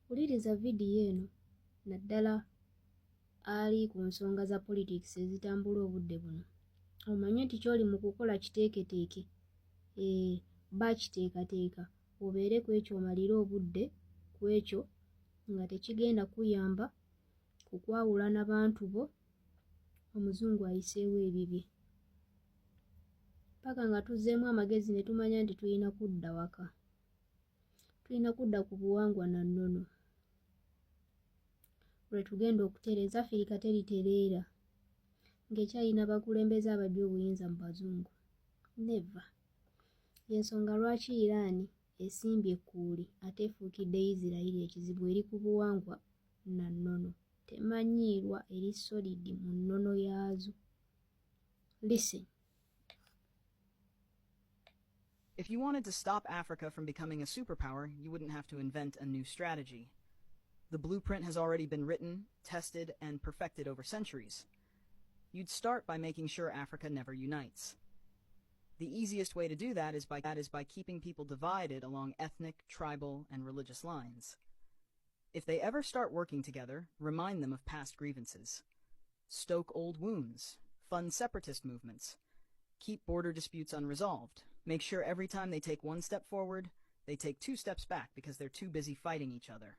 Wuliriza vidiyo eno naddala ali ku nsonga za politics ezitambula obudde buno. Omanye nti ky'oli mu kukola kiteeketeeke, bakiteekateeka obeere ku ekyo omalire obudde ku ekyo nga tekigenda kuyamba kukwawula n'abantu bo. Omuzungu ayiseewo ebibye paka nga tuzzeemu amagezi ne tumanya nti tulina kudda waka, tulina kudda ku buwangwa na nnono lwe tugenda okutereeza Afirika teritereera ng'ekyalina abakulembeze abaggya obuyinza mu bazungu. Neva. Y'ensonga lwaki Iran esimbye ekkuuli ate efuukidde Isirayiri ekizibu eri ku buwangwa na nnono, temanyiirwa eri solidi mu nnono yaazo. Listen. If you wanted to stop Africa from becoming a superpower, you wouldn't have to invent a new strategy. The blueprint has already been written, tested, and perfected over centuries. You'd start by making sure Africa never unites. The easiest way to do that is by keeping people divided along ethnic, tribal, and religious lines. If they ever start working together, remind them of past grievances. Stoke old wounds. Fund separatist movements. Keep border disputes unresolved. Make sure every time they take one step forward, they take 2 steps back because they're too busy fighting each other.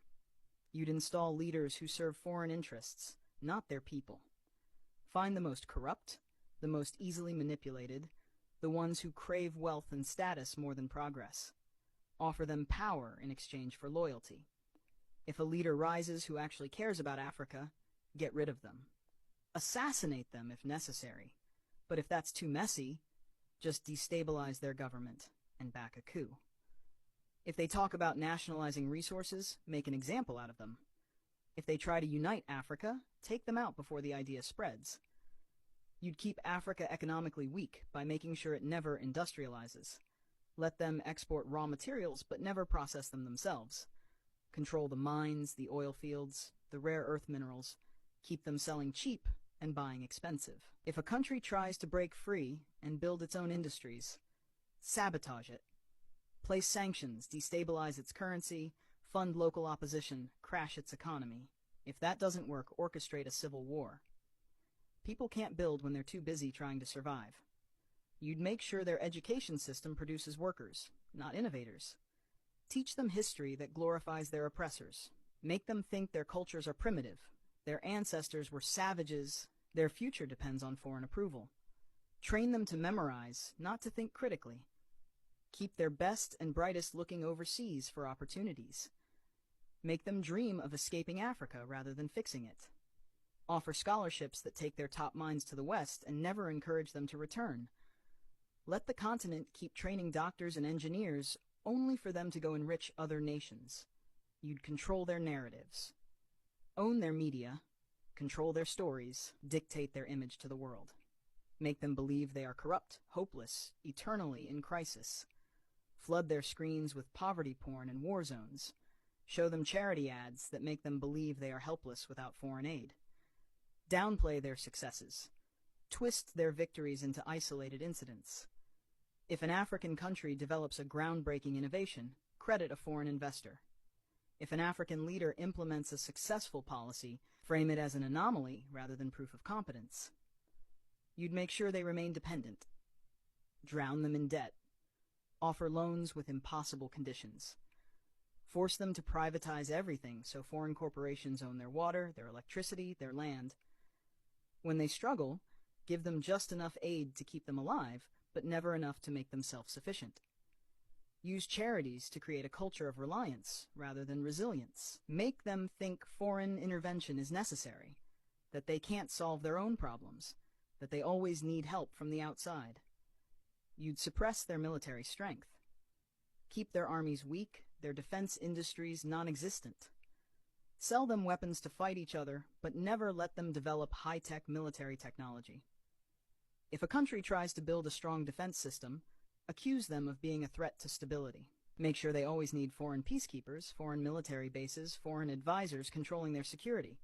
You'd install leaders who serve foreign interests, not their people. Find the most corrupt, the most easily manipulated, the ones who crave wealth and status more than progress. Offer them power in exchange for loyalty. If a leader rises who actually cares about Africa, get rid of them. Assassinate them if necessary. But if that's too messy, just destabilize their government and back a coup. If they talk about nationalizing resources, make an example out of them. If they try to unite Africa, take them out before the idea spreads. You'd keep Africa economically weak by making sure it never industrializes. Let them export raw materials but never process them themselves. Control the mines, the oil fields, the rare earth minerals. Keep them selling cheap and buying expensive. If a country tries to break free and build its own industries, sabotage it. Place sanctions, destabilize its currency, fund local opposition, crash its economy. If that doesn't work, orchestrate a civil war. People can't build when they're too busy trying to survive. You'd make sure their education system produces workers, not innovators. Teach them history that glorifies their oppressors. Make them think their cultures are primitive. Their ancestors were savages. Their future depends on foreign approval. Train them to memorize, not to think critically. Keep their best and brightest looking overseas for opportunities. Make them dream of escaping Africa rather than fixing it. Offer scholarships that take their top minds to the West and never encourage them to return. Let the continent keep training doctors and engineers only for them to go enrich other nations. You'd control their narratives. Own their media, control their stories, dictate their image to the world. Make them believe they are corrupt, hopeless, eternally in crisis. Flood their screens with poverty porn and war zones. Show them charity ads that make them believe they are helpless without foreign aid. Downplay their successes. Twist their victories into isolated incidents. If an African country develops a groundbreaking innovation, credit a foreign investor. If an African leader implements a successful policy, frame it as an anomaly rather than proof of competence. You'd make sure they remain dependent. Drown them in debt. Offer loans with impossible conditions. Force them to privatize everything so foreign corporations own their water, their electricity, their land. When they struggle, give them just enough aid to keep them alive, but never enough to make them self-sufficient. Use charities to create a culture of reliance rather than resilience. Make them think foreign intervention is necessary, that they can't solve their own problems, that they always need help from the outside. You'd suppress their military strength. Keep their armies weak, their defense industries non-existent. Sell them weapons to fight each other, but never let them develop high-tech military technology. If a country tries to build a strong defense system, accuse them of being a threat to stability. Make sure they always need foreign peacekeepers, foreign military bases, foreign advisors controlling their security.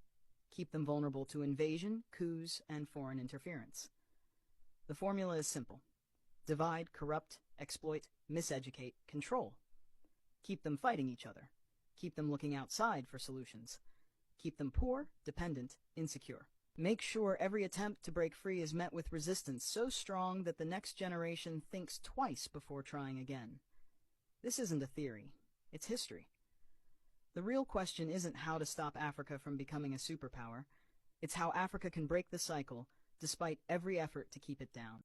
Keep them vulnerable to invasion, coups, and foreign interference. The formula is simple. Divide, corrupt, exploit, miseducate, control. Keep them fighting each other. Keep them looking outside for solutions. Keep them poor, dependent, insecure. Make sure every attempt to break free is met with resistance so strong that the next generation thinks twice before trying again. This isn't a theory. It's history. The real question isn't how to stop Africa from becoming a superpower. It's how Africa can break the cycle, despite every effort to keep it down.